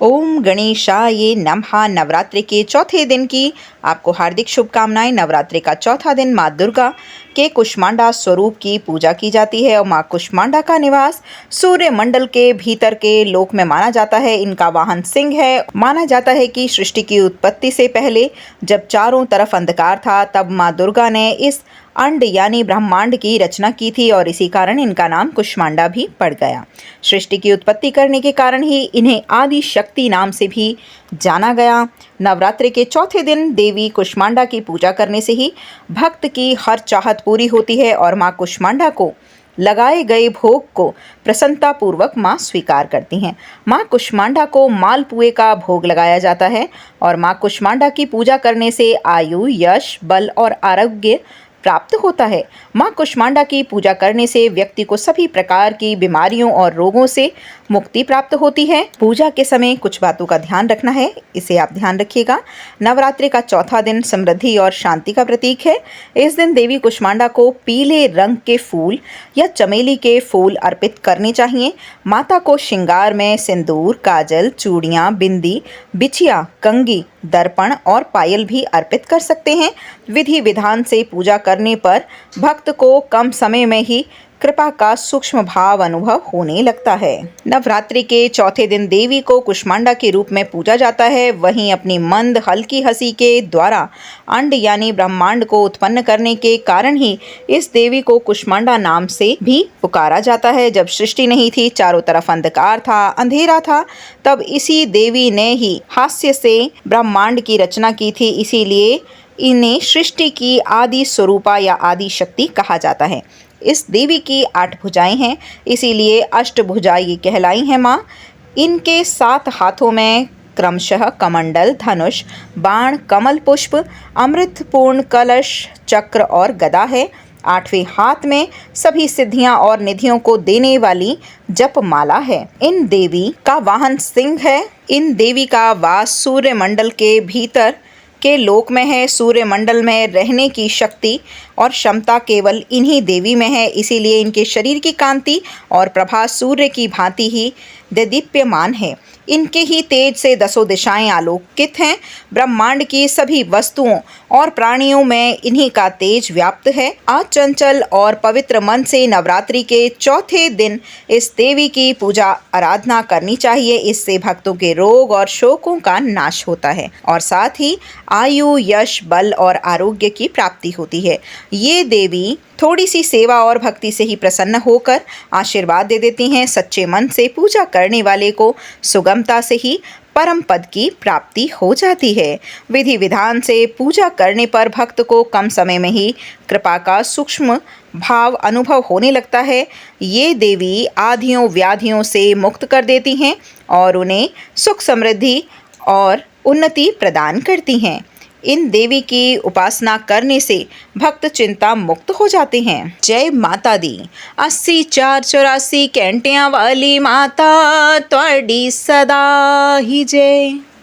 ओम गणेशाय नमः। नवरात्रि के चौथे दिन की आपको हार्दिक शुभकामनाएं। नवरात्रि का चौथा दिन माँ दुर्गा के कुष्मांडा स्वरूप की पूजा की जाती है और माँ कुष्मांडा का निवास सूर्य मंडल के भीतर के लोक में माना जाता है। इनका वाहन सिंह है। माना जाता है कि सृष्टि की उत्पत्ति से पहले जब चारों तरफ अंधकार था तब माँ दुर्गा ने इस अंड यानी ब्रह्मांड की रचना की थी और इसी कारण इनका नाम कुष्मांडा भी पड़ गया। सृष्टि की उत्पत्ति करने के कारण ही इन्हें आदि शक्ति नाम से भी जाना गया। नवरात्रि के चौथे दिन देवी कुष्मांडा की पूजा करने से ही भक्त की हर चाहत पूरी होती है और माँ कुष्मांडा को लगाए गए भोग को प्रसन्नता पूर्वक माँ स्वीकार करती हैं। माँ कुष्मांडा को मालपुए का भोग लगाया जाता है और माँ कुष्मांडा की पूजा करने से आयु, यश, बल और आरोग्य प्राप्त होता है। माँ कुष्मांडा की पूजा करने से व्यक्ति को सभी प्रकार की बीमारियों और रोगों से मुक्ति प्राप्त होती है। पूजा के समय कुछ बातों का ध्यान रखना है, इसे आप ध्यान रखिएगा। नवरात्रि का चौथा दिन समृद्धि और शांति का प्रतीक है। इस दिन देवी कुष्मांडा को पीले रंग के फूल या चमेली के फूल अर्पित करने चाहिए। माता को श्रृंगार में सिंदूर, काजल, चूड़ियाँ, बिंदी, बिछिया, कंगी, दर्पण और पायल भी अर्पित कर सकते हैं। विधि विधान से पूजा करने पर भक्त को कम समय में ही कृपा का सूक्ष्म भाव अनुभव होने लगता है। नवरात्रि के चौथे दिन देवी को कुष्मांडा के रूप में पूजा जाता है। वहीं अपनी मंद हल्की हंसी के द्वारा अंड यानी ब्रह्मांड को उत्पन्न करने के कारण ही इस देवी को कुष्मांडा नाम से भी पुकारा जाता है। जब सृष्टि नहीं थी, चारों तरफ अंधकार था, अंधेरा था, तब इसी देवी ने ही हास्य से ब्रह्मांड की रचना की थी। इसीलिए इन्हें सृष्टि की आदि स्वरूपा या आदि शक्ति कहा जाता है। इस देवी की 8 भुजाएं हैं, इसीलिए अष्टभुजाई कहलाई हैं माँ। इनके 7 हाथों में क्रमशः कमंडल, धनुष, बाण, कमल पुष्प, अमृतपूर्ण कलश, चक्र और गदा है। 8वें हाथ में सभी सिद्धियां और निधियों को देने वाली जपमाला है। इन देवी का वाहन सिंह है। इन देवी का वास सूर्य मंडल के भीतर के लोक में है। सूर्य मंडल में रहने की शक्ति और क्षमता केवल इन्हीं देवी में है। इसीलिए इनके शरीर की कांति और प्रभा सूर्य की भांति ही दीप्यमान है। इनके ही तेज से 10 दिशाएं आलोकित हैं। ब्रह्मांड की सभी वस्तुओं और प्राणियों में इन्हीं का तेज व्याप्त है। अचंचल और पवित्र मन से नवरात्रि के चौथे दिन इस देवी की पूजा आराधना करनी चाहिए। इससे भक्तों के रोग और शोकों का नाश होता है और साथ ही आयु, यश, बल और आरोग्य की प्राप्ति होती है। ये देवी थोड़ी सी सेवा और भक्ति से ही प्रसन्न होकर आशीर्वाद दे देती हैं। सच्चे मन से पूजा करने वाले को सुगमता से ही परम पद की प्राप्ति हो जाती है। विधि विधान से पूजा करने पर भक्त को कम समय में ही कृपा का सूक्ष्म भाव अनुभव होने लगता है। ये देवी आधियों व्याधियों से मुक्त कर देती हैं और उन्हें सुख, समृद्धि और उन्नति प्रदान करती हैं। इन देवी की उपासना करने से भक्त चिंता मुक्त हो जाते हैं। जय माता दी। 8484 कैंटियां वाली माता, त्वाड़ी सदा ही जय।